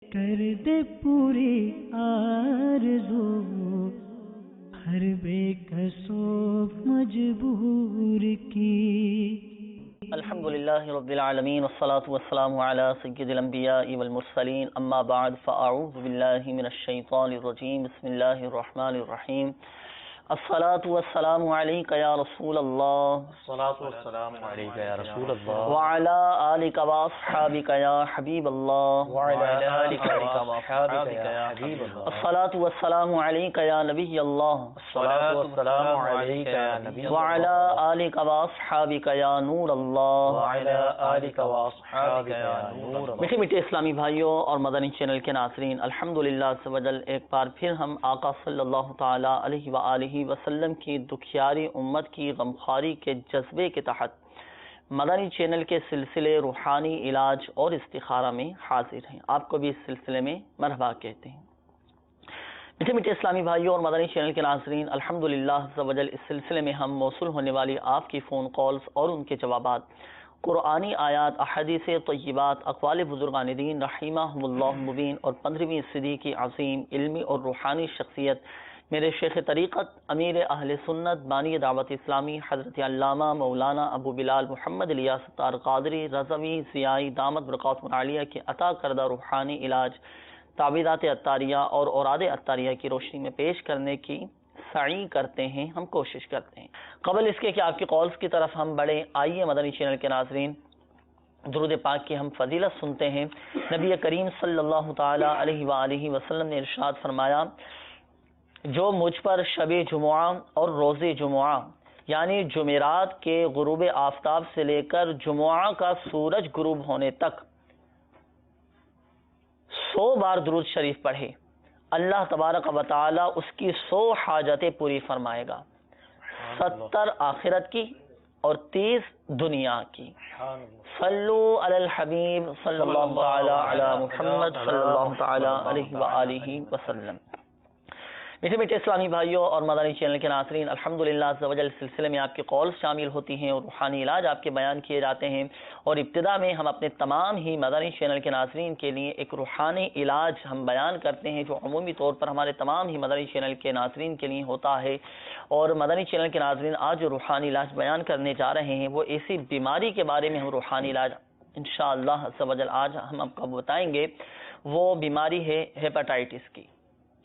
کر دے پوری آرزو ہر بے کسو مجبور کی۔ الحمدللہ رب العالمین والصلاة والسلام علی سید الانبیاء والمرسلین، اما بعد فاعوذ باللہ من الشیطان الرجیم، بسم اللہ الرحمن الرحیم۔ الصلاة والسلام علیک یا رسول اللہ، الصلاة والسلام علیک یا رسول اللہ، وعلی آلک واصحابک یا حبیب اللہ، وعلی آلک واصحابک یا حبیب اللہ، الصلاة والسلام علیک یا نبی اللہ، الصلاة والسلام علیک یا نبی اللہ، وعلی آلک واصحابک یا نور اللہ، وعلی آلک واصحابک یا نور اللہ۔ میٹھے میٹھے اسلامی بھائیوں اور مدنی چینل کے ناظرین، الحمدللہ عز و جل ایک بار پھر ہم آقا صلی اللہ تعالی علیہ وآلہ وسلم کی دکھیاری امت کی غمخواری کے جذبے کے تحت مدنی چینل کے سلسلے روحانی علاج اور استخارہ میں حاضر ہیں۔ آپ کو بھی اس سلسلے میں مرحبا کہتے ہیں۔ میٹھے میٹھے اسلامی بھائیوں اور مدنی چینل کے ناظرین، الحمدللہ عز و جل اس سلسلے میں ہم موصول ہونے والی آپ کی فون کالز اور ان کے جوابات، قرآنی آیات، احادیث طیبات، اقوال بزرگان دین رحمہم اللہ مبین اور 15ویں صدی کی عظیم علمی اور روحانی شخصیت میرے شیخ طریقت، امیر اہل سنت، بانی دعوت اسلامی، حضرت علامہ مولانا ابو بلال محمد الیاس ستار قادری رضوی ضیائی دامت برکاتہم العالیہ کے عطا کردہ روحانی علاج، تعویذات عطاریہ اور اوراد عطاریہ کی روشنی میں پیش کرنے کی سعی کرتے ہیں، ہم کوشش کرتے ہیں۔ قبل اس کے کہ آپ کی کالز کی طرف ہم بڑھیں، آئیے مدنی چینل کے ناظرین درود پاک کی ہم فضیلت سنتے ہیں۔ نبی کریم صلی اللہ تعالی علیہ وآلہ وسلم نے ارشاد فرمایا، جو مجھ پر شب جمعہ اور روز جمعہ یعنی جمعرات کے غروب آفتاب سے لے کر جمعہ کا سورج غروب ہونے تک 100 بار درود شریف پڑھے، اللہ تبارک و تعالی اس کی 100 حاجتیں پوری فرمائے گا، 70 آخرت کی اور 30 دنیا کی۔ صلو علی الحبیب صلی اللہ تعالی علی محمد صلی اللہ تعالی علیہ وآلہ وسلم۔ میٹھے میٹھے اسلامی بھائیوں اور مدنی چینل کے ناظرین، الحمدللہ عز و جل سلسلے میں آپ کی کالز شامل ہوتی ہیں اور روحانی علاج آپ کے بیان کیے جاتے ہیں، اور ابتدا میں ہم اپنے تمام ہی مدنی چینل کے ناظرین کے لیے ایک روحانی علاج ہم بیان کرتے ہیں جو عمومی طور پر ہمارے تمام ہی مدنی چینل کے ناظرین کے لیے ہوتا ہے۔ اور مدنی چینل کے ناظرین آج جو روحانی علاج بیان کرنے جا رہے ہیں وہ ایسی بیماری کے بارے میں ہم روحانی علاج انشاءاللہ عز و جل آج ہم آپ کو بتائیں گے۔ وہ بیماری ہے ہیپاٹائٹس کی۔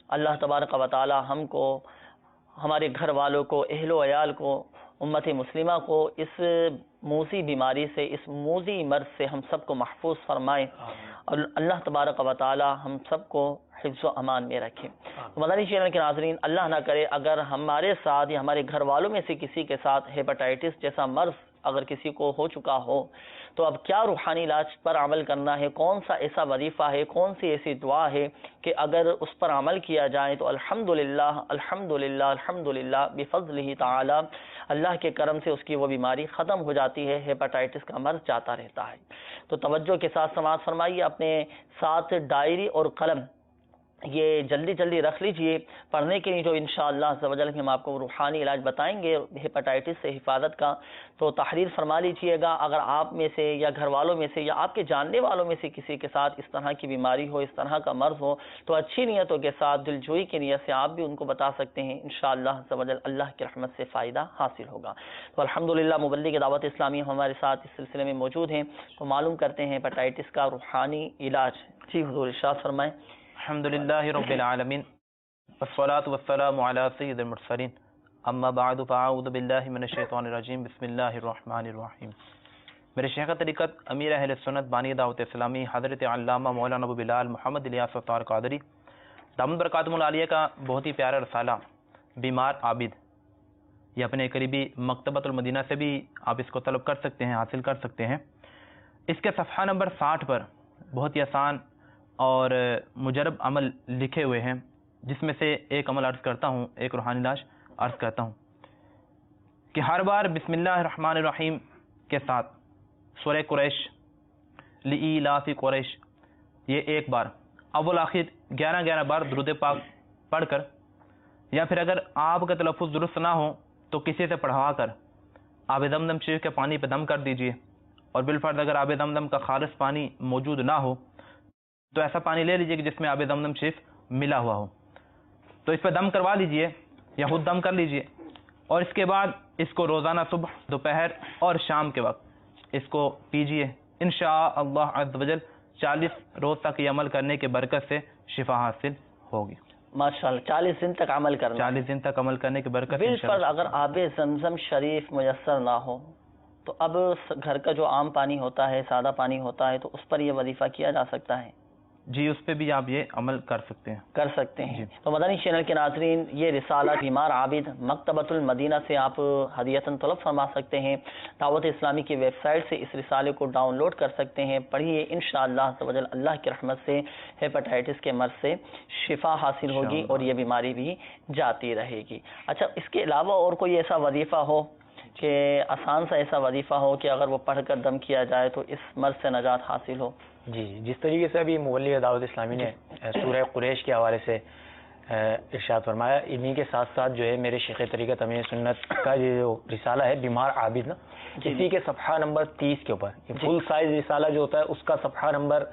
اللہ تبارک و تعالی ہم کو، ہمارے گھر والوں کو، اہل و عیال کو، امت مسلمہ کو اس موذی بیماری سے، اس موذی مرض سے ہم سب کو محفوظ فرمائے، اور اللہ تبارک و تعالی ہم سب کو حفظ و امان میں رکھے۔ مدنی چینل کے ناظرین، اللہ نہ کرے اگر ہمارے ساتھ یا ہمارے گھر والوں میں سے کسی کے ساتھ ہیپاٹائٹس جیسا مرض اگر کسی کو ہو چکا ہو تو اب کیا روحانی علاج پر عمل کرنا ہے، کون سا ایسا وظیفہ ہے، کون سی ایسی دعا ہے کہ اگر اس پر عمل کیا جائے تو الحمدللہ الحمدللہ الحمدللہ بفضلہ تعالی اللہ کے کرم سے اس کی وہ بیماری ختم ہو جاتی ہے، ہیپاٹائٹس کا مرض جاتا رہتا ہے۔ تو توجہ کے ساتھ سماعت فرمائیے، اپنے ساتھ ڈائری اور قلم یہ جلدی جلدی رکھ لیجئے پڑھنے کے لیے، جو انشاءاللہ عز و جل ہم آپ کو روحانی علاج بتائیں گے ہیپاٹائٹس سے حفاظت کا، تو تحریر فرما لیجئے گا۔ اگر آپ میں سے یا گھر والوں میں سے یا آپ کے جاننے والوں میں سے کسی کے ساتھ اس طرح کی بیماری ہو، اس طرح کا مرض ہو، تو اچھی نیتوں کے ساتھ، دلجوئی کی نیت سے آپ بھی ان کو بتا سکتے ہیں، انشاءاللہ عز و جل اللہ کی رحمت سے فائدہ حاصل ہوگا۔ تو الحمدللہ مبلغ دعوت اسلامی ہمارے ساتھ اس سلسلے میں موجود ہیں، تو معلوم کرتے ہیں ہیپاٹائٹس کا روحانی علاج۔ جی حضور ارشاد فرمائیں۔ الحمدللہ رب العالمین والصلاة والسلام علی سید المرسلین، اما بعد فاعوذ باللہ من الشیطان الرجیم، بسم اللہ الرحمن الرحیم۔ میرے شیخ طریقت، امیر اہل سنت، بانی دعوت اسلامی، حضرت علامہ مولانا ابو بلال محمد الیاس ستار قادری دامت برکاتہم العالیہ کا بہت ہی پیارا رسالہ بیمار عابد، یہ اپنے قریبی مکتبۃ المدینہ سے بھی آپ اس کو طلب کر سکتے ہیں، حاصل کر سکتے ہیں۔ اس کے صفحہ نمبر 60 پر بہت ہی آسان اور مجرب عمل لکھے ہوئے ہیں، جس میں سے ایک عمل عرض کرتا ہوں، ایک روحانی علاج عرض کرتا ہوں کہ ہر بار بسم اللہ الرحمن الرحیم کے ساتھ سورہ قریش، لإیلاف قریش، یہ ایک بار اول آخر 11 بار درود پاک پڑھ کر، یا پھر اگر آپ کا تلفظ درست نہ ہو تو کسی سے پڑھوا کر آب زمزم شریف کے پانی پہ دم کر دیجئے، اور بالفرض اگر آب زمزم کا خالص پانی موجود نہ ہو تو ایسا پانی لے لیجئے کہ جس میں آب زمزم شریف ملا ہوا ہو، تو اس پہ دم کروا لیجئے یا خود دم کر لیجئے، اور اس کے بعد اس کو روزانہ صبح، دوپہر اور شام کے وقت اس کو پیجئے۔ انشاءاللہ عز وجل 40 روز تک یہ عمل کرنے کے برکت سے شفا حاصل ہوگی۔ ماشاءاللہ 40 دن تک عمل کرنا، 40 دن تک عمل کرنے کی برکت بل انشاءاللہ۔ پر اگر آب زمزم شریف میسر نہ ہو تو اب گھر کا جو عام پانی ہوتا ہے، سادہ پانی ہوتا ہے، تو اس پر یہ وظیفہ کیا جا سکتا ہے؟ جی اس پہ بھی آپ یہ عمل کر سکتے ہیں۔ کر سکتے ہیں۔ جی۔ تو مدنی چینل کے ناظرین، یہ رسالہ بیمار عابد مکتبۃ المدینہ سے آپ ہدیۃً طلب فرما سکتے ہیں۔ دعوت اسلامی کی ویب سائٹ سے اس رسالے کو ڈاؤن لوڈ کر سکتے ہیں، پڑھیے، انشاءاللہ عز و جل اللہ کی رحمت سے ہیپاٹائٹس کے مرض سے شفا حاصل ہوگی اور یہ بیماری بھی جاتی رہے گی۔ اچھا، اس کے علاوہ اور کوئی ایسا وظیفہ ہو کہ آسان سا ایسا وظیفہ ہو کہ اگر وہ پڑھ کر دم کیا جائے تو اس مرض سے نجات حاصل ہو؟ جی، جس طریقے سے ابھی مبلغ دعوت اسلامی نے سورہ قریش کے حوالے سے ارشاد فرمایا، انہی کے ساتھ ساتھ جو ہے میرے شیخ طریقت امین سنت کا یہ جو رسالہ ہے بیمار عابد نا، اسی کے صفحہ نمبر 30 کے اوپر فل سائز رسالہ جو ہوتا ہے اس کا صفحہ نمبر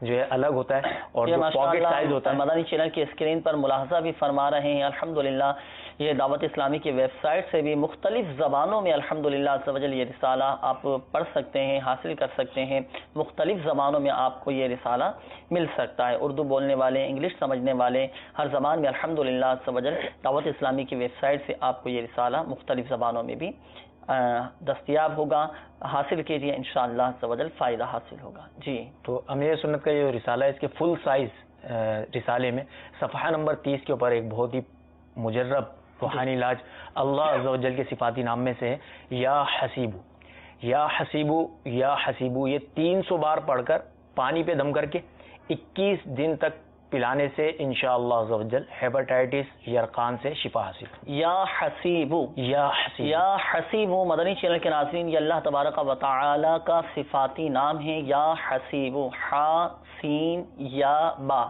جو ہے الگ ہوتا ہے، اور جو پاکٹ سائز ہوتا ہے مدنی چینل کی اسکرین پر ملاحظہ بھی فرما رہے ہیں۔ الحمدللہ یہ دعوت اسلامی کی ویب سائٹ سے بھی مختلف زبانوں میں الحمدللہ عز و جل یہ رسالہ آپ پڑھ سکتے ہیں، حاصل کر سکتے ہیں۔ مختلف زبانوں میں آپ کو یہ رسالہ مل سکتا ہے، اردو بولنے والے، انگلش سمجھنے والے، ہر زبان میں الحمدللہ عز و جل دعوت اسلامی کی ویب سائٹ سے آپ کو یہ رسالہ مختلف زبانوں میں بھی دستیاب ہوگا۔ حاصل کیجئے، انشاءاللہ عز و جل فائدہ حاصل ہوگا۔ جی، تو امیر سنت کا یہ رسالہ ہے، اس کے فل سائز رسالے میں صفحہ نمبر 30 کے اوپر ایک بہت ہی مجرب روحانی علاج اللہ عز و جل کے صفاتی نام میں سے ہے، یا حسیبو، یا حسیبو، یا حسیبو، یہ 300 بار پڑھ کر پانی پہ دم کر کے 21 دن تک پلانے سے انشاءاللہ عز و جل ہیپاٹائٹس یرقان سے شفا حاصل۔ یا حسیبو، یا حسیبو، یا حسیبو، مدنی چینل کے ناظرین، یہ اللہ تبارک و تعالی کا صفاتی نام ہے، یا حسیبو، ح سین یا با،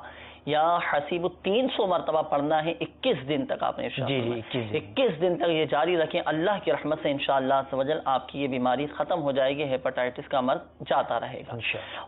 یا حسیب 300 مرتبہ پڑھنا ہے 21 دن تک۔ آپ نے جی 21 دن تک یہ جاری رکھیں، اللہ کی رحمت سے انشاءاللہ عز و جل آپ کی یہ بیماری ختم ہو جائے گی، ہیپاٹائٹس کا مرض جاتا رہے گا۔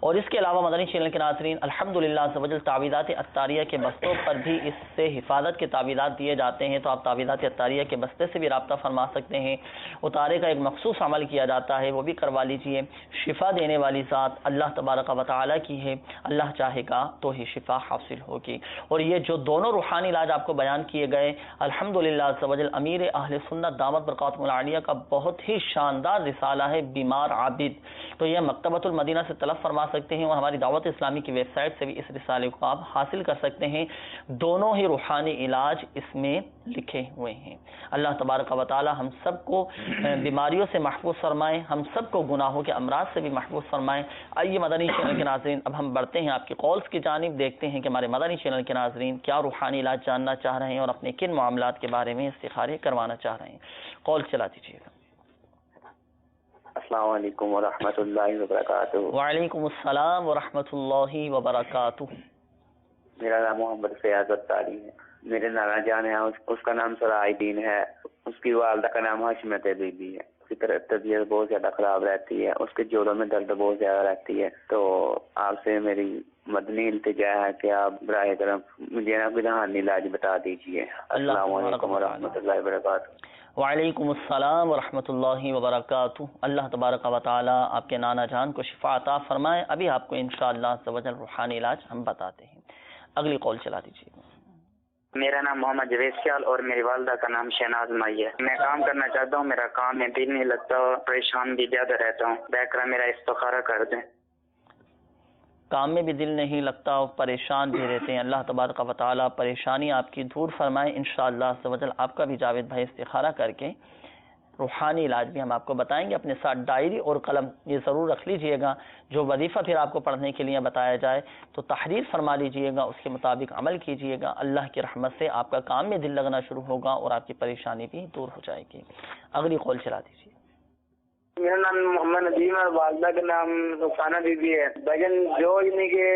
اور اس کے علاوہ مدنی چینل کے ناظرین، الحمدللہ عز و جل تعویذات عطاریہ کے بستوں پر بھی اس سے حفاظت کے تعویذات دیے جاتے ہیں، تو آپ تعویذات عطاریہ کے بستے سے بھی رابطہ فرما سکتے ہیں۔ اتارے کا ایک مخصوص عمل کیا جاتا ہے، وہ بھی کروا لیجئے۔ شفا دینے والی ذات اللہ تبارک و تعالی کی ہے، اللہ چاہے گا تو ہی شفا حاصل ہوگی۔ اور یہ جو دونوں روحانی علاج آپ کو بیان کیے گئے، الحمدللہ عز و جل امیر اہل سنت دعوت برکاتہم العالیہ کا بہت ہی شاندار رسالہ ہے بیمار عابد، تو یہ مکتبۃ المدینہ سے طلب فرما سکتے ہیں، اور ہماری دعوت اسلامی کی ویب سائٹ سے بھی اس رسالے کو آپ حاصل کر سکتے ہیں۔ دونوں ہی روحانی علاج اس میں لکھے ہوئے ہیں۔ اللہ تبارک و تعالی ہم سب کو بیماریوں سے محفوظ فرمائے، ہم سب کو گناہوں کے امراض سے بھی محفوظ فرمائے۔ آئیے مدنی چینل کے ناظرین، اب ہم بڑھتے ہیں آپ کی کالز کی جانب، دیکھتے ہیں کہ ہمارے مدنی چینل کے ناظرین کیا روحانی علاج جاننا چاہ رہے ہیں اور اپنے کن معاملات کے بارے میں استخارے کروانا چاہ رہے ہیں۔ کال چلا دیجیے گا۔ السلام علیکم ورحمۃ اللہ وبرکاتہ۔ وعلیکم السلام ورحمۃ اللہ وبرکاتہ۔ میرا نام محمد فیاض اتاری ہے، میرے نانا جان ہیں، اس کا نام سرائی دین ہے، اس کی والدہ کا نام حشمت بی بی ہے۔ اس کی طبیعت بہت زیادہ خراب رہتی ہے، اس کے جوڑوں میں درد بہت زیادہ رہتی ہے، تو آپ سے میری مدنی التجا ہے کہ آپ براہ کرم مجھے نا کوئی روحانی علاج بتا دیجیے۔ السلام علیکم ورحمۃ اللہ وبرکاتہ۔ وعلیکم السلام ورحمۃ اللہ وبرکاتہ۔ اللہ تبارک و تعالی آپ کے نانا جان کو شفا عطا فرمائے۔ ابھی آپ کو انشاءاللہ عز و جل روحانی علاج ہم بتاتے ہیں۔ اگلی کال چلا دیجیے۔ میرا نام محمد جوید خیال اور میری والدہ کا نام شہناز مائی ہے۔ میں کام کرنا چاہتا ہوں، میرا کام میں دل نہیں لگتا اور پریشان بھی زیادہ رہتا ہوں، بیکرا میرا استخارہ کر دیں۔ کام میں بھی دل نہیں لگتا اور پریشان بھی رہتے ہیں، اللہ تبارک و تعالیٰ پریشانی آپ کی دور فرمائے انشاءاللہ عز و جل۔ آپ کا بھی جاوید بھائی استخارہ کر کے روحانی علاج بھی ہم آپ کو بتائیں گے۔ اپنے ساتھ ڈائری اور قلم یہ ضرور رکھ لیجئے گا، جو وظیفہ پھر آپ کو پڑھنے کے لیے بتایا جائے تو تحریر فرما لیجئے گا، اس کے مطابق عمل کیجئے گا۔ اللہ کی رحمت سے آپ کا کام میں دل لگنا شروع ہوگا اور آپ کی پریشانی بھی دور ہو جائے گی۔ اگلی کال چلا دیجیے۔ میرا نام محمد ندیم اور والدہ کا نام رخسانہ بی بی ہے۔ بھجن جو نہیں کہ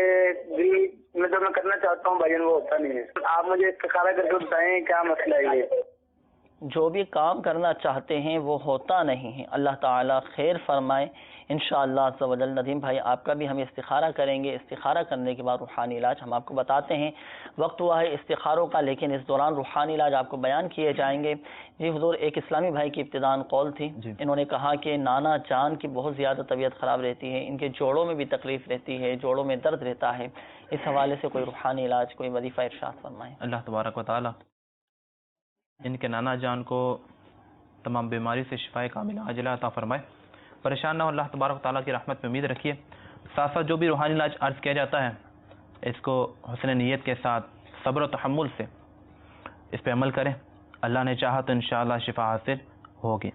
دل میں تو میں کرنا چاہتا ہوں، بھجن وہ ہوتا نہیں ہے۔ آپ مجھے استخارہ کر کے بتائیں کیا مسئلہ ہے یہ۔ جو بھی کام کرنا چاہتے ہیں وہ ہوتا نہیں ہے. اللہ تعالیٰ خیر فرمائے. انشاءاللہ عز و جل ندیم بھائی آپ کا بھی ہم استخارہ کریں گے. استخارہ کرنے کے بعد روحانی علاج ہم آپ کو بتاتے ہیں. وقت ہوا ہے استخاروں کا، لیکن اس دوران روحانی علاج آپ کو بیان کیے جائیں گے. جی حضور، ایک اسلامی بھائی کی ابتداً قول تھی. انہوں نے کہا کہ نانا جان کی بہت زیادہ طبیعت خراب رہتی ہے، ان کے جوڑوں میں بھی تکلیف رہتی ہے، جوڑوں میں درد رہتا ہے. اس حوالے سے کوئی روحانی علاج، کوئی وظیفہ ارشاد فرمائیں. اللہ تبارک و تعالی ان کے نانا جان کو تمام بیماری سے شفائے کامل عاجلہ عطا فرمائے. پریشان نہ ہو، اللہ تبارک و تعالیٰ کی رحمت پہ امید رکھیے. ساتھ ساتھ جو بھی روحانی علاج عرض کیا جاتا ہے اس کو حسن نیت کے ساتھ صبر و تحمل سے اس پہ عمل کریں. اللہ نے چاہا تو انشاءاللہ شفا حاصل ہوگی.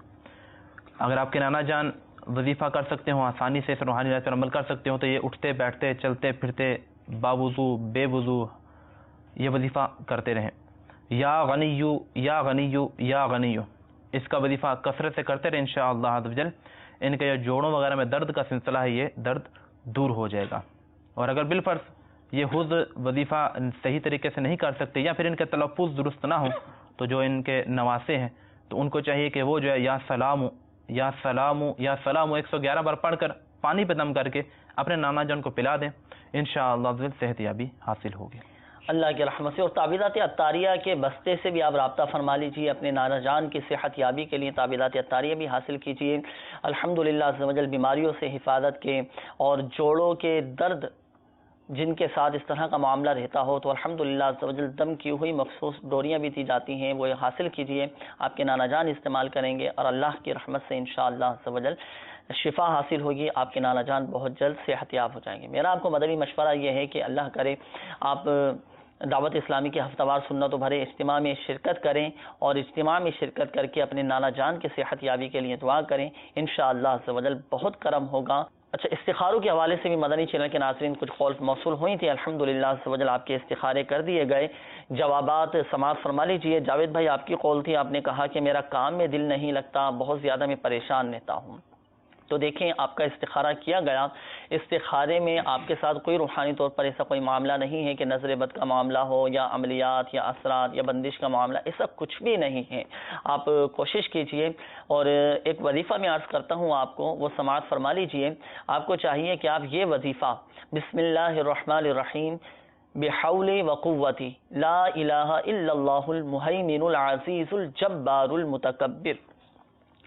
اگر آپ کے نانا جان وظیفہ کر سکتے ہوں، آسانی سے اس روحانی علاج پر عمل کر سکتے ہوں، تو یہ اٹھتے بیٹھتے چلتے پھرتے باوضو بے وضو یہ وظیفہ کرتے رہیں. یا غنیو یا غنیو یا غنیو، اس کا وظیفہ کثرت سے کرتے رہیں. انشاءاللہ عز و جل ان کے جوڑوں وغیرہ میں درد کا سلسلہ ہے یہ درد دور ہو جائے گا. اور اگر بالفرض یہ خود وظیفہ صحیح طریقے سے نہیں کر سکتے یا پھر ان کے تلفظ درست نہ ہوں، تو جو ان کے نواسے ہیں تو ان کو چاہیے کہ وہ جو ہے یا سلام یا سلام یا سلام 111 بار پڑھ کر پانی پہ دم کر کے اپنے نانا جان کو پلا دیں. انشاءاللہ عز و جل صحت یابی حاصل ہوگی اللہ کی رحمت سے. اور تعویذات عطاریہ کے بستے سے بھی آپ رابطہ فرما لیجیے. اپنے نانا جان کی صحت یابی کے لیے تعویذات عطاریہ بھی حاصل کیجیے. الحمدللہ عز و جل بیماریوں سے حفاظت کے اور جوڑوں کے درد جن کے ساتھ اس طرح کا معاملہ رہتا ہو تو الحمدللہ عز و جل دم کی ہوئی مخصوص ڈوریاں بھی دی جاتی ہیں، وہ حاصل کیجیے. آپ کے نانا جان استعمال کریں گے اور اللہ کی رحمت سے انشاءاللہ عز و جل شفا حاصل ہوگی. آپ کے نانا جان بہت جلد صحت یاب ہو جائیں گے. میرا آپ کو مدنی مشورہ یہ ہے کہ اللہ کرے آپ دعوت اسلامی کے ہفتہ وار سنت و بھرے اجتماع میں شرکت کریں اور اجتماع میں شرکت کر کے اپنے نانا جان کی صحت یابی کے لیے دعا کریں. انشاءاللہ عز و جل بہت کرم ہوگا. اچھا، استخاروں کے حوالے سے بھی مدنی چینل کے ناظرین کچھ کال موصول ہوئی تھی. الحمدللہ عز و جل آپ کے استخارے کر دیے گئے. جوابات سماعت فرما لیجیے. جاوید بھائی آپ کی کال تھی، آپ نے کہا کہ میرا کام میں دل نہیں لگتا، بہت زیادہ میں پریشان رہتا ہوں. تو دیکھیں آپ کا استخارہ کیا گیا. استخارے میں آپ کے ساتھ کوئی روحانی طور پر ایسا کوئی معاملہ نہیں ہے کہ نظر بد کا معاملہ ہو یا عملیات یا اثرات یا بندش کا معاملہ، ایسا کچھ بھی نہیں ہے. آپ کوشش کیجئے اور ایک وظیفہ میں عرض کرتا ہوں آپ کو، وہ سماعت فرما لیجئے. آپ کو چاہیے کہ آپ یہ وظیفہ بسم اللہ الرحمن الرحیم بحول وقوتی لا الہ الا اللہ المہیمن العزیز الجبار المتکبر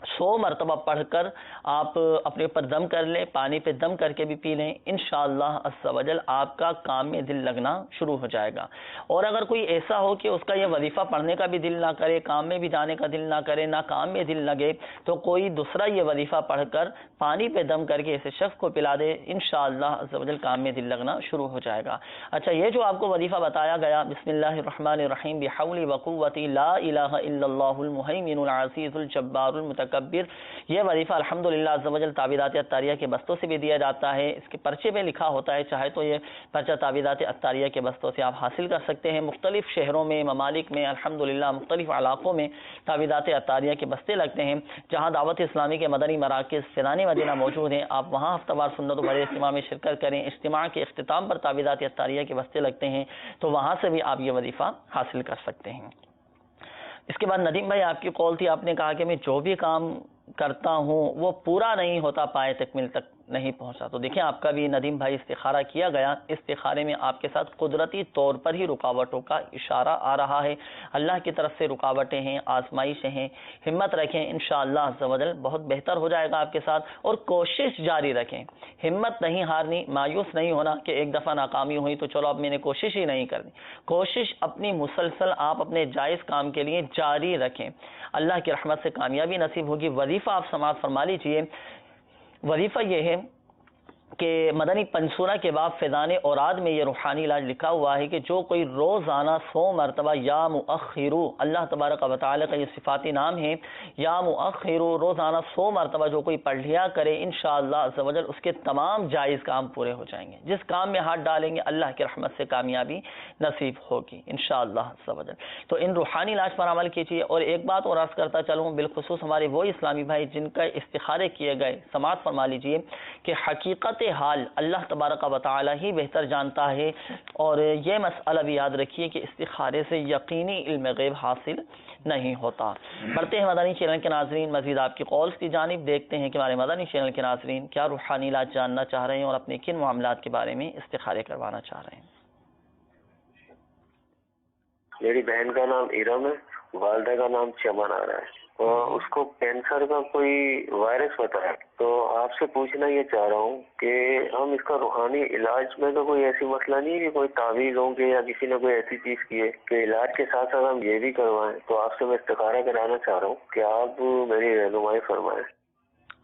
100 مرتبہ پڑھ کر آپ اپنے اوپر دم کر لیں، پانی پہ دم کر کے بھی پی لیں. انشاءاللہ عز و جل آپ کا کام میں دل لگنا شروع ہو جائے گا. اور اگر کوئی ایسا ہو کہ اس کا یہ وظیفہ پڑھنے کا بھی دل نہ کرے، کام میں بھی جانے کا دل نہ کرے، نہ کام میں دل لگے، تو کوئی دوسرا یہ وظیفہ پڑھ کر پانی پہ دم کر کے ایسے شخص کو پلا دے. انشاءاللہ عز و جل کام میں دل لگنا شروع ہو جائے گا. اچھا، یہ جو آپ کو وظیفہ بتایا گیا بسم اللہ الرحمن الرحیم بحول وقوتی لا الہ الا اللہ المہیمن العزیز الجبار المتکبر، یہ وظیفہ الحمدللہ عز و جل تعویذات عطاریہ کے بستوں سے بھی دیا جاتا ہے. اس کے پرچے میں لکھا ہوتا ہے، چاہے تو یہ پرچہ تعویذات عطاریہ کے بستوں سے آپ حاصل کر سکتے ہیں. مختلف شہروں میں، ممالک میں الحمدللہ مختلف علاقوں میں تعویذات عطاریہ کے بستے لگتے ہیں. جہاں دعوت اسلامی کے مدنی مراکز فیضان مدینہ موجود ہیں، آپ وہاں ہفتہ وار سنت و بھرے اجتماع میں شرکت کریں. اجتماع کے اختتام پر تعویذات عطاریہ کے بستے لگتے ہیں، تو وہاں سے بھی آپ یہ وظیفہ حاصل کر سکتے ہیں. اس کے بعد ندیم بھائی آپ کی کال تھی، آپ نے کہا کہ میں جو بھی کام کرتا ہوں وہ پورا نہیں ہوتا، پائے تکمیل تک نہیں پہنچا. تو دیکھیں آپ کا بھی ندیم بھائی استخارہ کیا گیا. استخارے میں آپ کے ساتھ قدرتی طور پر ہی رکاوٹوں کا اشارہ آ رہا ہے. اللہ کی طرف سے رکاوٹیں ہیں، آزمائشیں ہیں. ہمت رکھیں، انشاءاللہ عز و جل بہت بہتر ہو جائے گا آپ کے ساتھ. اور کوشش جاری رکھیں، ہمت نہیں ہارنی، مایوس نہیں ہونا کہ ایک دفعہ ناکامی ہوئی تو چلو اب میں نے کوشش ہی نہیں کرنی. کوشش اپنی مسلسل آپ اپنے جائز کام کے لیے جاری رکھیں، اللہ کی رحمت سے کامیابی نصیب ہوگی. وظیفہ آپ سماعت فرما لیجیے. وظیفہ یہ ہے کہ مدنی پنسورہ کے بعد فیضان اوراد میں یہ روحانی علاج لکھا ہوا ہے کہ جو کوئی روزانہ 100 مرتبہ یا مؤخرو، اللہ تبارک و تعالی کا یہ صفاتی نام ہے، یا مؤخرو، روزانہ 100 مرتبہ جو کوئی پڑھ لیا کرے، انشاءاللہ عز و جل اس کے تمام جائز کام پورے ہو جائیں گے. جس کام میں ہاتھ ڈالیں گے اللہ کی رحمت سے کامیابی نصیب ہوگی انشاءاللہ عز و جل. تو ان روحانی علاج پر عمل کیجیے. اور ایک بات اور عرض کرتا چلوں، بالخصوص ہمارے وہ اسلامی بھائی جن کا استخارے کیے گئے، سماعت فرما لیجیے کہ حقیقت حال اللہ تبارک و تعالی ہی بہتر جانتا ہے، اور یہ مسئلہ بھی یاد رکھیے کہ استخارے سے یقینی علم غیب حاصل نہیں ہوتا۔ بڑھتے ہیں مدنی چینل کے ناظرین مزید آپ کی کالز کی جانب، دیکھتے ہیں کہ ہمارے مدنی چینل کے ناظرین کیا روحانی علاج جاننا چاہ رہے ہیں اور اپنے کن معاملات کے بارے میں استخارے کروانا چاہ رہے ہیں۔ میری بہن کا نام ارم ہے، والدہ کا نام چمن آ رہا ہے، اور اس کو کینسر کا کوئی وائرس ہوتا ہے، تو آپ سے پوچھنا یہ چاہ رہا ہوں کہ ہم اس کا روحانی علاج میں تو کوئی ایسی مسئلہ نہیں ہے کہ کوئی تعویذ ہوں گے یا کسی نے کوئی ایسی چیز کی ہے کہ علاج کے ساتھ ساتھ ہم یہ بھی کروائیں، تو آپ سے میں استخارہ کرانا چاہ رہا ہوں کہ آپ میری رہنمائی فرمائیں۔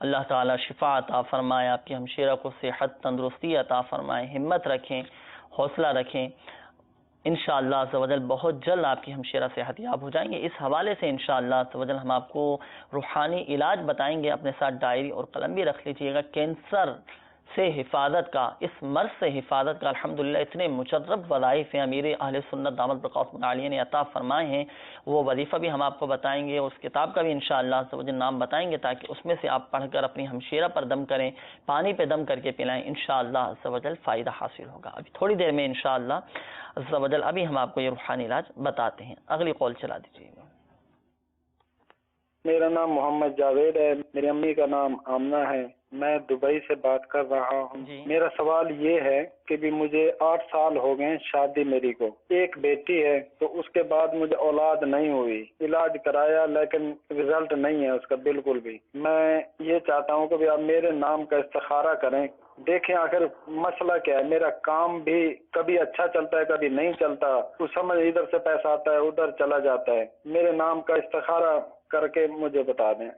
اللہ تعالیٰ شفا عطا فرمائے، آپ کی ہمشیرہ کو صحت تندرستی عطا فرمائے، ہمت رکھیں، حوصلہ رکھیں، انشاءاللہ عز و جل بہت جلد آپ کی ہمشیرہ صحت یاب ہو جائیں گے۔ اس حوالے سے انشاءاللہ عز و جل ہم آپ کو روحانی علاج بتائیں گے، اپنے ساتھ ڈائری اور قلم بھی رکھ لیجئے گا۔ کینسر سے حفاظت کا، اس مرض سے حفاظت کا الحمدللہ اتنے مجرب وظائف ہیں امیر اہل سنت دامت بقاؤ عالیہ نے عطا فرمائے ہیں، وہ وظیفہ بھی ہم آپ کو بتائیں گے، اس کتاب کا بھی انشاءاللہ عز و جل نام بتائیں گے تاکہ اس میں سے آپ پڑھ کر اپنی ہمشیرہ پر دم کریں، پانی پہ دم کر کے پلائیں، انشاءاللہ عز و جل فائدہ حاصل ہوگا۔ ابھی تھوڑی دیر میں انشاءاللہ عز و جل ابھی ہم آپ کو یہ روحانی علاج بتاتے ہیں۔ اگلی کال چلا دیجیے گا۔ میرا نام محمد جاوید ہے، میری امی کا نام آمنہ ہے، میں دبئی سے بات کر رہا ہوں۔ میرا سوال یہ ہے کہ بھی مجھے 8 سال ہو گئے شادی میری کو، ایک بیٹی ہے، تو اس کے بعد مجھے اولاد نہیں ہوئی، علاج کرایا لیکن رزلٹ نہیں ہے اس کا بالکل بھی۔ میں یہ چاہتا ہوں کہ بھی آپ میرے نام کا استخارہ کریں، دیکھیں آخر مسئلہ کیا ہے۔ میرا کام بھی کبھی اچھا چلتا ہے کبھی نہیں چلتا، تو سمجھ ادھر سے پیسہ آتا ہے ادھر چلا جاتا ہے، میرے نام کا استخارہ کر کے مجھے بتا دیں۔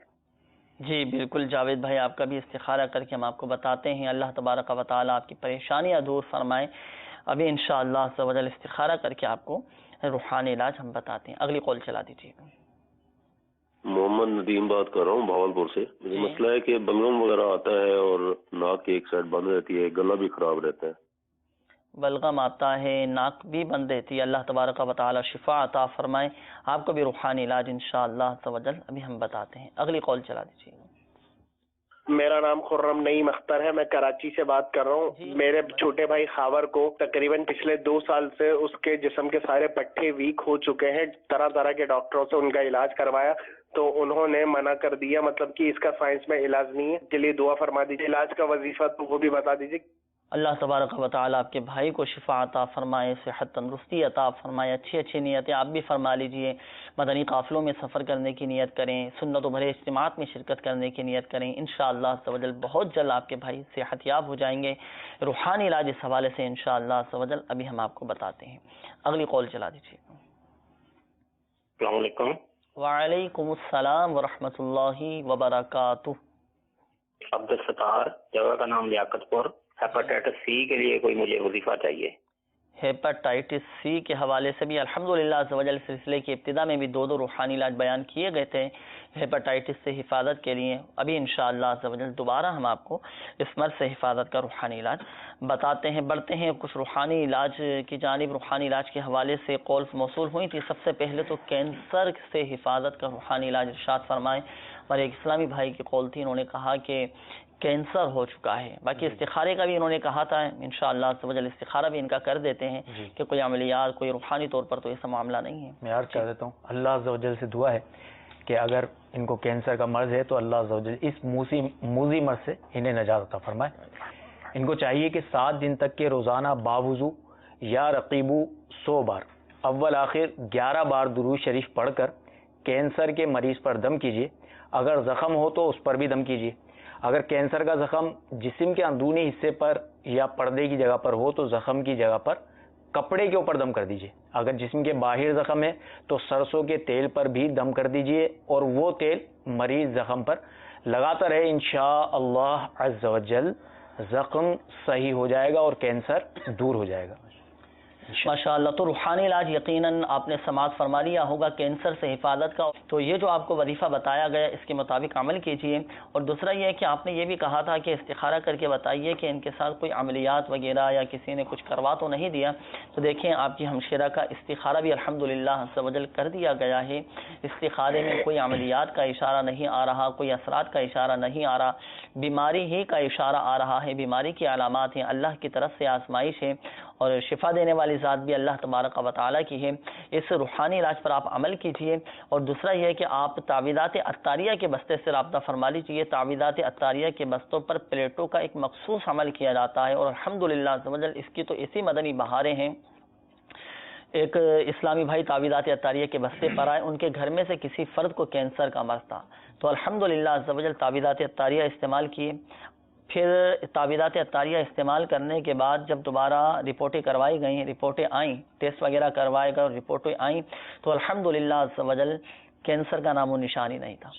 جی بالکل جاوید بھائی، آپ کا بھی استخارہ کر کے ہم آپ کو بتاتے ہیں۔ اللہ تبارک و تعالیٰ آپ کی پریشانیاں دور فرمائے۔ ابھی انشاءاللہ عز و جل استخارہ کر کے آپ کو روحانی علاج ہم بتاتے ہیں۔ اگلی کال چلا دیجیے گا۔ محمد ندیم بات کر رہا ہوں بھاولپور سے۔ مجھے مسئلہ ہے کہ بلغم وغیرہ آتا ہے اور ناک کی ایک سائڈ بند رہتی ہے، گلا بھی خراب رہتا ہے۔ بلغم آتا ہے، ناک بھی بند رہتی ہے، اللہ تبارک و تعالی شفا عطا فرمائے۔ آپ کو بھی روحانی علاج انشاءاللہ عز و جل ابھی ہم بتاتے ہیں۔ اگلی کال چلا دیجیے گا۔ میرا نام خرم نعیم اختر ہے، میں کراچی سے بات کر رہا ہوں۔ میرے چھوٹے بھائی خاور کو تقریباً پچھلے 2 سال سے اس کے جسم کے سارے پٹھے ویک ہو چکے ہیں، طرح طرح کے ڈاکٹروں سے ان کا علاج کروایا تو انہوں نے منع کر دیا، مطلب کہ اس کا سائنس میں علاج نہیں ہے، کے لیے دعا فرما دیجیے۔ علاج کا وظیفہ تو وہ بھی بتا دیجیے۔ اللہ تبارک و تعالیٰ آپ کے بھائی کو شفا عطا فرمائے، صحت تندرستی عطا فرمائے، اچھی اچھی نیتیں آپ بھی فرما لیجئے۔ مدنی قافلوں میں سفر کرنے کی نیت کریں، سنت و بھرے اجتماعات میں شرکت کرنے کی نیت کریں، انشاءاللہ عز و جل بہت جلد آپ کے بھائی صحت یاب ہو جائیں گے۔ روحانی علاج اس حوالے سے انشاءاللہ عز و جل ابھی ہم آپ کو بتاتے ہیں۔ اگلی کال چلا دیجیے۔ السلام علیکم۔ وعلیکم السلام ورحمۃ اللہ وبرکاتہ۔ عبدالستار، جگہ کا نام لیاقت پور۔ ہیپاٹائٹس سی کے لیے کوئی مجھے وظیفہ چاہیے۔ ہیپاٹائٹس سی کے حوالے سے بھی الحمدللہ عز و جل سلسلے کی ابتدا میں بھی 2 روحانی علاج بیان کیے گئے تھے ہیپاٹائٹس سے حفاظت کے لیے۔ ابھی انشاءاللہ عز و جل دوبارہ ہم آپ کو اس مرض سے حفاظت کا روحانی علاج بتاتے ہیں۔ بڑھتے ہیں کچھ روحانی علاج کی جانب۔ روحانی علاج کے حوالے سے کالز موصول ہوئی تھی۔ سب سے پہلے تو کینسر سے حفاظت کا روحانی علاج ارشاد فرمائے۔ ہمارے ایک اسلامی بھائی کی کال تھی، انہوں نے کہا کہ کینسر ہو چکا ہے، باقی استخارے کا بھی انہوں نے کہا تھا، انشاءاللہ عز و جل استخارہ بھی ان کا کر دیتے ہیں کہ کوئی عملیات، کوئی روحانی طور پر تو ایسا معاملہ نہیں ہے۔ میں عرض کر دیتا ہوں، اللہ عز و جل سے دعا ہے کہ اگر ان کو کینسر کا مرض ہے تو اللہ عز و جل اس موذی مرض سے انہیں نجات عطا فرمائے۔ ان کو چاہیے کہ 7 دن تک کے روزانہ باوضو یا رقیبو 100 بار اول آخر 11 بار درود شریف پڑھ کر کینسر کے مریض پر دم کیجیے۔ اگر زخم ہو تو اس پر بھی دم کیجیے۔ اگر کینسر کا زخم جسم کے اندرونی حصے پر یا پردے کی جگہ پر ہو تو زخم کی جگہ پر کپڑے کے اوپر دم کر دیجیے۔ اگر جسم کے باہر زخم ہے تو سرسوں کے تیل پر بھی دم کر دیجیے اور وہ تیل مریض زخم پر لگاتا رہے، انشاءاللہ عز و جل زخم صحیح ہو جائے گا اور کینسر دور ہو جائے گا۔ ماشاءاللہ، تو روحانی علاج یقیناً آپ نے سماعت فرما لیا ہوگا کینسر سے حفاظت کا، تو یہ جو آپ کو وظیفہ بتایا گیا اس کے مطابق عمل کیجیے۔ اور دوسرا یہ ہے کہ آپ نے یہ بھی کہا تھا کہ استخارہ کر کے بتائیے کہ ان کے ساتھ کوئی عملیات وغیرہ یا کسی نے کچھ کروا تو نہیں دیا، تو دیکھیں آپ کی ہمشیرہ کا استخارہ بھی الحمدللہ عز و جل کر دیا گیا ہے۔ استخارے میں کوئی عملیات کا اشارہ نہیں آ رہا، کوئی اثرات کا اشارہ نہیں آ رہا، بیماری ہی کا اشارہ آ رہا ہے، بیماری کی علامات ہیں، اللہ کی طرف سے آزمائش ہے اور شفا دینے والی ذات بھی اللہ تبارک و تعالیٰ کی ہے۔ اس روحانی علاج پر آپ عمل کیجئے، اور دوسرا یہ ہے کہ آپ تعویذات عطاریہ کے بستے سے رابطہ فرما لیجیے۔ تعویذات عطاریہ کے بستوں پر پلیٹوں کا ایک مخصوص عمل کیا جاتا ہے، اور الحمدللہ عز و جل اس کی تو ایسی مدنی بہاریں ہیں۔ ایک اسلامی بھائی تعویذات عطاریہ کے بستے پر آئے، ان کے گھر میں سے کسی فرد کو کینسر کا مرض تھا، تو الحمدللہ عز و جل تعویذات عطاریہ استعمال کیے۔ پھر تعویذات عطاریہ استعمال کرنے کے بعد جب دوبارہ رپورٹیں کروائی گئیں، رپورٹیں آئیں، ٹیسٹ وغیرہ کروائے گئے اور رپورٹیں آئیں، تو الحمدللہ عز و جل کینسر کا نام و نشان ہی نہیں تھا۔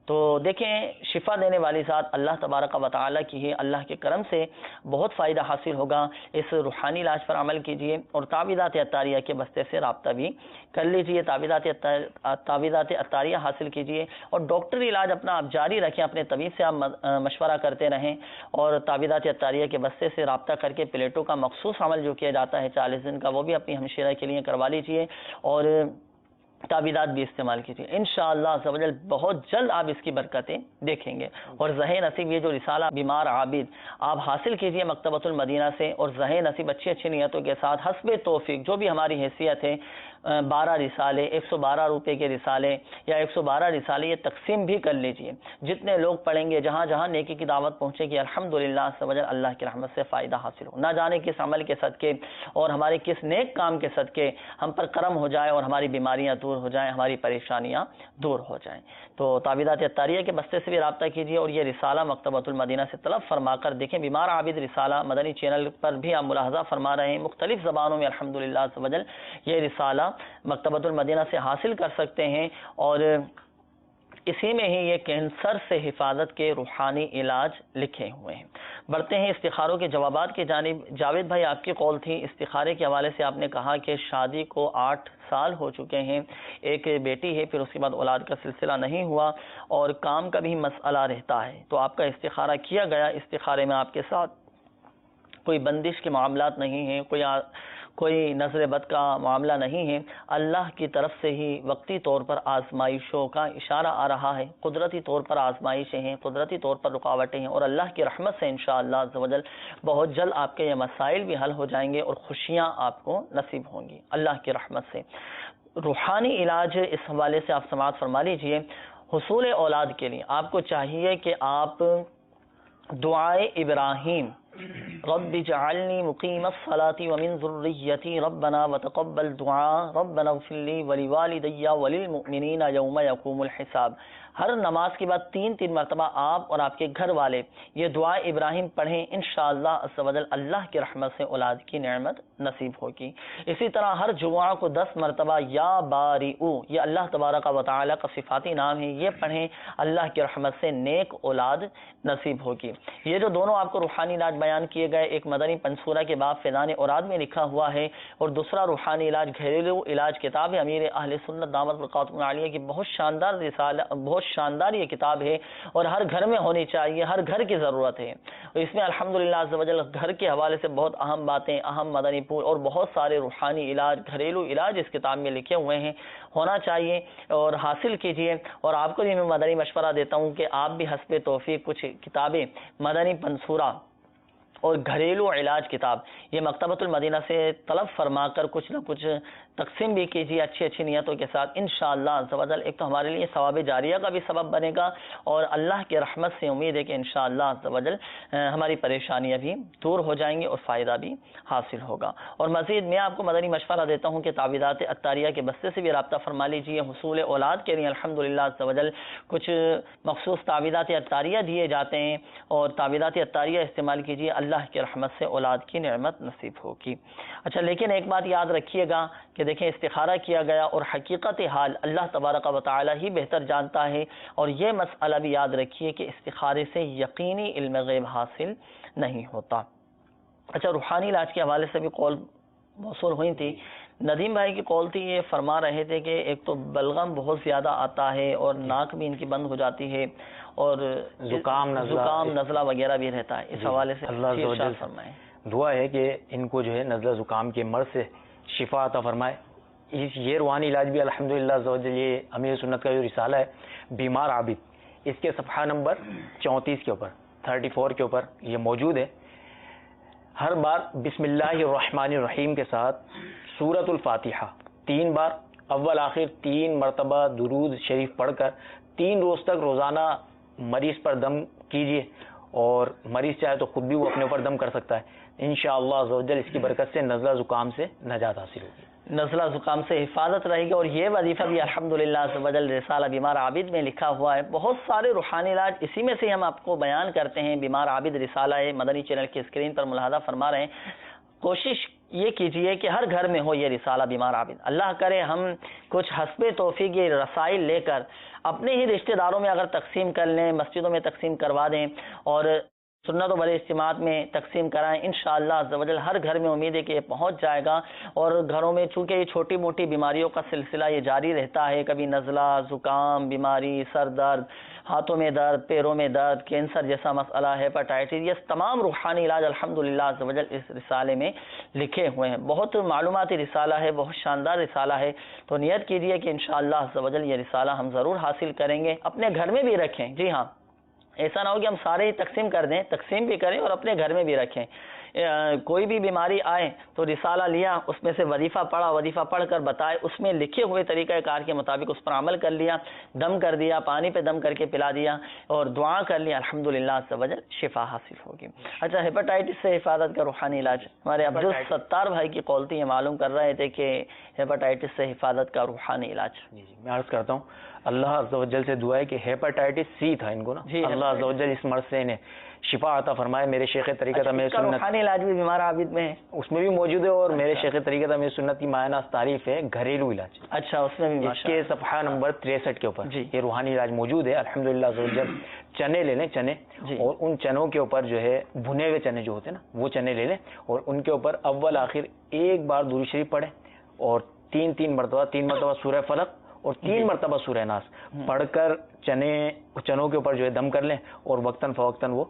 تو دیکھیں شفا دینے والی ذات اللہ تبارک و تعالیٰ کی ہے، اللہ کے کرم سے بہت فائدہ حاصل ہوگا۔ اس روحانی علاج پر عمل کیجئے اور تعویذات عطاریہ کے بستے سے رابطہ بھی کر لیجئے، تعویذات عطاریہ حاصل کیجئے، اور ڈاکٹری علاج اپنا آپ جاری رکھیں، اپنے طبیب سے آپ مشورہ کرتے رہیں، اور تعویذات عطاریہ کے بستے سے رابطہ کر کے پلیٹوں کا مخصوص عمل جو کیا جاتا ہے 40 دن کا، وہ بھی اپنی ہمشیرہ کے لیے کروا لیجئے، اور تعویذات بھی استعمال کیجیے۔ انشاءاللہ عز و جل بہت جلد آپ اس کی برکتیں دیکھیں گے۔ اور زہ نصیب یہ جو رسالہ بیمار عابد آپ حاصل کیجیے مکتبۃ المدینہ سے، اور زہ نصیب اچھی نیتوں کے ساتھ حسب توفیق جو بھی ہماری حیثیت ہے 12 رسالے 112 روپے کے رسالے یا 112 رسالے یہ تقسیم بھی کر لیجئے۔ جتنے لوگ پڑھیں گے، جہاں جہاں نیکی کی دعوت پہنچے گی، الحمدللہ عز و جل اللہ کی رحمت سے فائدہ حاصل ہو۔ نہ جانے کس عمل کے صدقے اور ہمارے کس نیک کام کے صدقے ہم پر کرم ہو جائے اور ہماری بیماریاں دور ہو جائیں، ہماری پریشانیاں دور ہو جائیں۔ تو تعویذات عطاریہ کے بستے سے بھی رابطہ کیجیے، اور یہ رسالہ مکتبۃ المدینہ سے طلب فرما کر دیکھیں۔ بیمار عابد رسالہ مدنی چینل پر بھی آپ ملاحظہ فرما رہے ہیں، مختلف زبانوں میں الحمدللہ عز و جل یہ رسالہ مکتبۃ المدینہ سے حاصل کر سکتے ہیں، اور اسی میں ہی یہ کینسر سے حفاظت کے روحانی علاج لکھے ہوئے ہیں۔ بڑھتے ہیں استخاروں کے جوابات کی جانب۔ جاوید بھائی آپ کی قول تھی استخارے کے حوالے سے، آپ نے کہا کہ شادی کو 8 سال ہو چکے ہیں، ایک بیٹی ہے، پھر اس کے بعد اولاد کا سلسلہ نہیں ہوا، اور کام کا بھی مسئلہ رہتا ہے، تو آپ کا استخارہ کیا گیا، استخارے میں آپ کے ساتھ کوئی بندش کے معاملات نہیں ہیں، کوئی نظر بد کا معاملہ نہیں ہے، اللہ کی طرف سے ہی وقتی طور پر آزمائشوں کا اشارہ آ رہا ہے، قدرتی طور پر آزمائشیں ہیں، قدرتی طور پر رکاوٹیں ہیں، اور اللہ کی رحمت سے انشاءاللہ عز و جل بہت جلد آپ کے یہ مسائل بھی حل ہو جائیں گے اور خوشیاں آپ کو نصیب ہوں گی اللہ کی رحمت سے۔ روحانی علاج اس حوالے سے آپ سماعت فرما لیجئے۔ حصول اولاد کے لیے آپ کو چاہیے کہ آپ دعائے ابراہیم رب اجعلنی مقیم الصلاة ومن ذریتی ربنا وتقبل دعاء ربنا اغفر لی ولوالدی وللمؤمنین یوم یقوم الحساب، ہر نماز کے بعد 3 مرتبہ آپ اور آپ کے گھر والے یہ دعا ابراہیم پڑھیں، انشاءاللہ عز و جل اللہ کی رحمت سے اولاد کی نعمت نصیب ہوگی۔ اسی طرح ہر جمعہ کو 10 مرتبہ یا بارئو، یہ اللہ تبارک و تعالی کا صفاتی نام ہے، یہ پڑھیں، اللہ کی رحمت سے نیک اولاد نصیب ہوگی۔ یہ جو دونوں آپ کو روحانی علاج بیان کیے گئے، ایک مدنی پنصورہ کے باب فیضان اوراد میں لکھا ہوا ہے، اور دوسرا روحانی علاج گھریلو علاج کتاب ہے امیر اہل سنت دامت برکاتہم العالیہ کی، بہت شاندار رسالہ، بہت شاندار یہ کتاب ہے، اور ہر گھر میں ہونی چاہیے، ہر گھر کی ضرورت ہے۔ اس میں الحمدللہ عز و جل گھر کے حوالے سے بہت اہم باتیں، اہم مدنی پور اور بہت سارے روحانی علاج، گھریلو علاج اس کتاب میں لکھے ہوئے ہیں، ہونا چاہیے اور حاصل کیجئے۔ اور آپ کو بھی میں مدنی مشورہ دیتا ہوں کہ آپ بھی حسب توفیق کچھ کتابیں مدنی پنصورہ اور گھریلو علاج کتاب یہ مکتبۃ المدینہ سے طلب فرما کر کچھ نہ کچھ تقسیم بھی کیجیے اچھی نیتوں کے ساتھ، انشاءاللہ عز و جل ایک تو ہمارے لیے ثواب جاریہ کا بھی سبب بنے گا، اور اللہ کی رحمت سے امید ہے کہ انشاءاللہ عز و جل ہماری پریشانیاں بھی دور ہو جائیں گی اور فائدہ بھی حاصل ہوگا۔ اور مزید میں آپ کو مدنی مشورہ دیتا ہوں کہ تعویذات عطاریہ کے بستے سے بھی رابطہ فرما لیجیے۔ حصول اولاد کے لیے الحمدللہ عز و جل کچھ مخصوص تعویذات عطاریہ دیے جاتے ہیں، اور تعویذات عطاریہ استعمال کیجیے، اللہ کی رحمت سے اولاد کی نعمت نصیب ہوگی۔ اچھا، لیکن ایک بات یاد رکھیے گا کہ دیکھیں استخارہ کیا گیا اور حقیقت حال اللہ تبارک و تعالی ہی بہتر جانتا ہے، اور یہ مسئلہ بھی یاد رکھیے کہ استخارے سے یقینی علم غیب حاصل نہیں ہوتا۔ اچھا، روحانی علاج کے حوالے سے بھی قول موصول ہوئی تھی، ندیم بھائی کی قول تھی، یہ فرما رہے تھے کہ ایک تو بلغم بہت زیادہ آتا ہے اور ناک بھی ان کی بند ہو جاتی ہے، اور زکام نزلہ وغیرہ بھی رہتا ہے، اس حوالے سے اللہ فرمائیں۔ دعا ہے کہ ان کو جو ہے نزلہ زکام کے مرض سے شفا عطا فرمائے۔ یہ روحانی علاج بھی الحمدللہ یہ امیر سنت کا جو رسالہ ہے بیمار عابد، اس کے صفحہ نمبر 34 کے اوپر 34 کے اوپر یہ موجود ہے. ہر بار بسم اللہ الرحمن الرحیم کے ساتھ سورۃ الفاتحہ 3 بار اول آخر 3 مرتبہ درود شریف پڑھ کر 3 روز تک روزانہ مریض پر دم کیجیے، اور مریض چاہے تو خود بھی وہ اپنے اوپر دم کر سکتا ہے. انشاءاللہ عز و جل اس کی برکت سے نزلہ زکام سے نجات حاصل ہوگی، نزلہ زکام سے حفاظت رہے گی. اور یہ وظیفہ بھی الحمدللہ عز و جل رسالہ بیمار عابد میں لکھا ہوا ہے. بہت سارے روحانی علاج اسی میں سے ہم آپ کو بیان کرتے ہیں. بیمار عابد رسالہ ہے، مدنی چینل کی اسکرین پر ملاحظہ فرما رہے ہیں. کوشش یہ کیجئے کہ ہر گھر میں ہو یہ رسالہ بیمار عابد. اللہ کرے ہم کچھ حسب توفیق یہ رسائل لے کر اپنے ہی رشتہ داروں میں اگر تقسیم کر لیں، مسجدوں میں تقسیم کروا دیں اور سنت و بڑے اجتماعات میں تقسیم کرائیں. انشاءاللہ عز و جل ہر گھر میں امید ہے کہ یہ پہنچ جائے گا. اور گھروں میں چونکہ یہ چھوٹی موٹی بیماریوں کا سلسلہ یہ جاری رہتا ہے، کبھی نزلہ زکام بیماری، سر درد، ہاتھوں میں درد، پیروں میں درد، کینسر جیسا مسئلہ، ہیپاٹائٹس، یہ تمام روحانی علاج الحمدللہ عز و جل اس رسالے میں لکھے ہوئے ہیں. بہت معلوماتی رسالہ ہے، بہت شاندار رسالہ ہے. تو نیت کیجئے کہ انشاءاللہ عز و جل یہ رسالہ ہم ضرور حاصل کریں گے. اپنے گھر میں بھی رکھیں. جی ہاں، ایسا نہ ہو کہ ہم سارے ہی تقسیم کر دیں، تقسیم بھی کریں اور اپنے گھر میں بھی رکھیں. کوئی بھی بیماری آئے تو رسالہ لیا، اس میں سے وظیفہ پڑھا، وظیفہ پڑھ کر بتائے، اس میں لکھے ہوئے طریقہ کار کے مطابق اس پر عمل کر لیا، دم کر دیا، پانی پہ دم کر کے پلا دیا اور دعا کر لیا، الحمدللہ عز و جل شفا حاصل ہوگی. اچھا، ہیپاٹائٹس سے حفاظت کا روحانی علاج ہمارے عبدالستار بھائی کی قولتی یہ معلوم کر رہے تھے کہ ہیپاٹائٹس سے حفاظت کا روحانی علاج. جی میں عرض کرتا ہوں، اللہ عز و جل سے دعا ہے کہ ہیپاٹائٹس سی تھا ان کو نا، اللہ عز و جل اس مرض سے انہیں شفا عطا فرمائے. میرے شیخ طریقت ہمیں سنت روحانی علاج بھی بیمار عابد میں ہے، اس میں بھی موجود ہے، اور میرے شیخ طریقت ہمیں سنت کی ماہانہ تعریف ہے گھریلو علاج. اچھا، اس میں بھی اس کے صفحہ نمبر 63 کے اوپر یہ روحانی علاج موجود ہے. الحمدللہ عز و جل چنے لے لیں، چنے، اور ان چنوں کے اوپر جو ہے بھنے ہوئے چنے جو ہوتے ہیں نا وہ چنے لے لیں، اور ان کے اوپر اول آخر ایک بار درود شریف پڑھیں، اور 3 مرتبہ سورہ فلق اور 3 مرتبہ سورہ ناس پڑھ کر چنوں کے اوپر جو ہے دم کر لیں، اور وقتاً فوقتاً وہ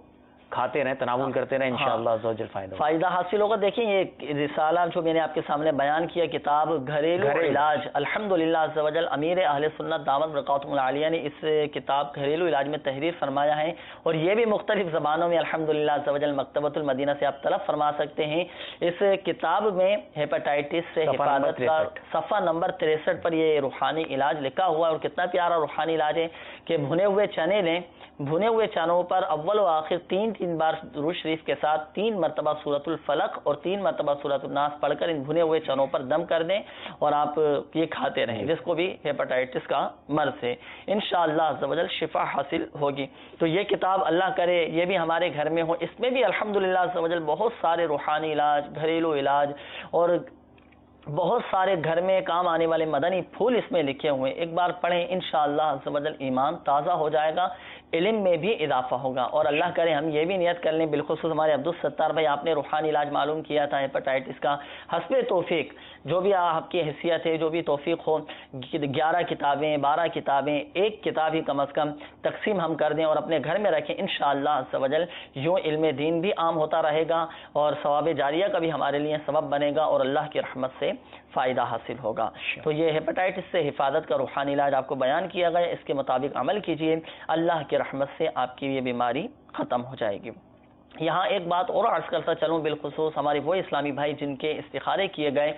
کھاتے رہیں، تناول کرتے رہیں، انشاءاللہ عز و جل فائدہ حاصل ہوگا. دیکھیں یہ رسالہ جو میں نے آپ کے سامنے بیان کیا، کتاب گھریلو علاج، الحمدللہ عز و جل امیر اہل سنت دامت برکاتہم العالیہ نے اس کتاب گھریلو علاج میں تحریر فرمایا ہے، اور یہ بھی مختلف زبانوں میں الحمدللہ عز و جل مکتبۃ المدینہ سے آپ طلب فرما سکتے ہیں. اس کتاب میں ہیپاٹائٹس سے حفاظت کا صفحہ نمبر 63 پر یہ روحانی علاج لکھا ہوا ہے. اور کتنا پیارا روحانی علاج ہے کہ بھنے ہوئے چنے لیں، بھنے ہوئے چنوں پر اول و آخر 3 بار درود شریف کے ساتھ 3 مرتبہ سورۃ الفلق اور 3 مرتبہ سورۃ الناس پڑھ کر ان بھنے ہوئے چنوں پر دم کر دیں، اور آپ یہ کھاتے رہیں. جس کو بھی ہیپاٹائٹس کا مرض ہے انشاءاللہ عز و جل شفا حاصل ہوگی. تو یہ کتاب اللہ کرے یہ بھی ہمارے گھر میں ہو. اس میں بھی الحمدللہ عز و جل بہت سارے روحانی علاج، گھریلو علاج اور بہت سارے گھر میں کام آنے والے مدنی پھول اس میں لکھے ہوئے. ایک بار پڑھیں، انشاءاللہ عز و جل ایمان تازہ ہو جائے گا، علم میں بھی اضافہ ہوگا. اور اللہ کرے ہم یہ بھی نیت کر لیں، بالخصوص ہمارے عبدالستار بھائی آپ نے روحانی علاج معلوم کیا تھا ہیپاٹائٹس کا، حسب توفیق جو بھی آپ کی حیثیت ہے، جو بھی توفیق ہو، 11 کتابیں 12 کتابیں، ایک کتاب ہی کم از کم تقسیم ہم کر دیں اور اپنے گھر میں رکھیں. انشاءاللہ عز و جل یوں علم دین بھی عام ہوتا رہے گا، اور ثواب جاریہ کا بھی ہمارے لیے سبب بنے گا، اور اللہ کی رحمت سے فائدہ حاصل ہوگا. تو یہ ہیپاٹائٹس سے حفاظت کا روحانی علاج آپ کو بیان کیا گیا، اس کے مطابق عمل کیجئے، اللہ کی رحمت سے آپ کی یہ بیماری ختم ہو جائے گی. یہاں ایک بات اور عرض کرتا چلوں، بالخصوص ہمارے وہ اسلامی بھائی جن کے استخارے کیے گئے،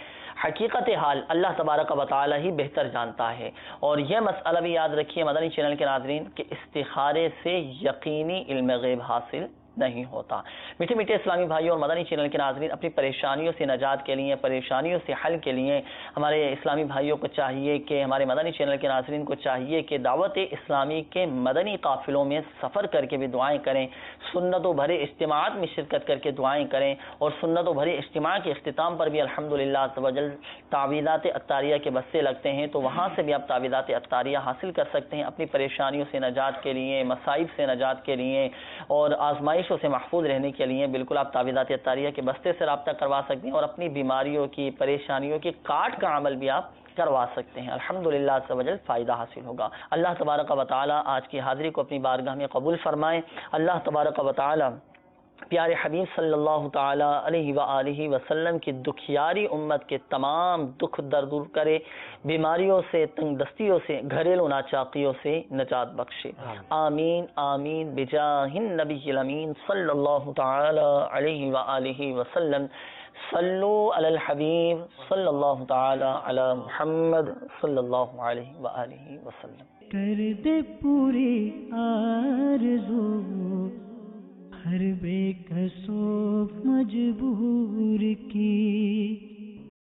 حقیقت حال اللہ تبارک و تعالی ہی بہتر جانتا ہے. اور یہ مسئلہ بھی یاد رکھیے مدنی چینل کے ناظرین کہ استخارے سے یقینی علم غیب حاصل نہیں ہوتا. میٹھے میٹھے اسلامی بھائیوں اور مدنی چینل کے ناظرین، اپنی پریشانیوں سے نجات کے لیے، پریشانیوں سے حل کے لیے ہمارے اسلامی بھائیوں کو چاہیے کہ، ہمارے مدنی چینل کے ناظرین کو چاہیے کہ دعوت اسلامی کے مدنی قافلوں میں سفر کر کے بھی دعائیں کریں، سنت و بھرے اجتماعات میں شرکت کر کے دعائیں کریں، اور سنت و بھرے اجتماع کے اختتام پر بھی الحمدللہ عز و جل تعویذات عطاریہ کے بستے لگتے ہیں، تو وہاں سے بھی آپ تعویذات عطاریہ حاصل کر سکتے ہیں اپنی پریشانیوں سے نجات کے لیے، مصائب سے نجات کے لیے، اور آزمائشوں سے محفوظ رہنے کے لیے. بالکل آپ تعویذات عطاریہ کے بستے سے رابطہ کروا سکتے ہیں، اور اپنی بیماریوں کی، پریشانیوں کی کاٹ کا عمل بھی آپ کروا سکتے ہیں. الحمدللہ عز و جل فائدہ حاصل ہوگا. اللہ تبارک و تعالی آج کی حاضری کو اپنی بارگاہ میں قبول فرمائے. اللہ تبارک و تعالی پیارے حبیب صلی اللہ تعالی علیہ وآلہ وسلم کی دکھیاری امت کے تمام دکھ درد دور کرے، بیماریوں سے، تنگ دستیوں سے، گھریلو ناچاقیوں سے نجات بخشے، آمین آمین بجاہ النبی الامین صلی اللہ تعالی علیہ وآلہ وسلم۔ صلو علی الحبیب صلی اللہ تعالی علی محمد صلی اللہ علیہ وآلہ وسلم۔ کر دے پوری آرزو ہر بے کسو مجبور کی،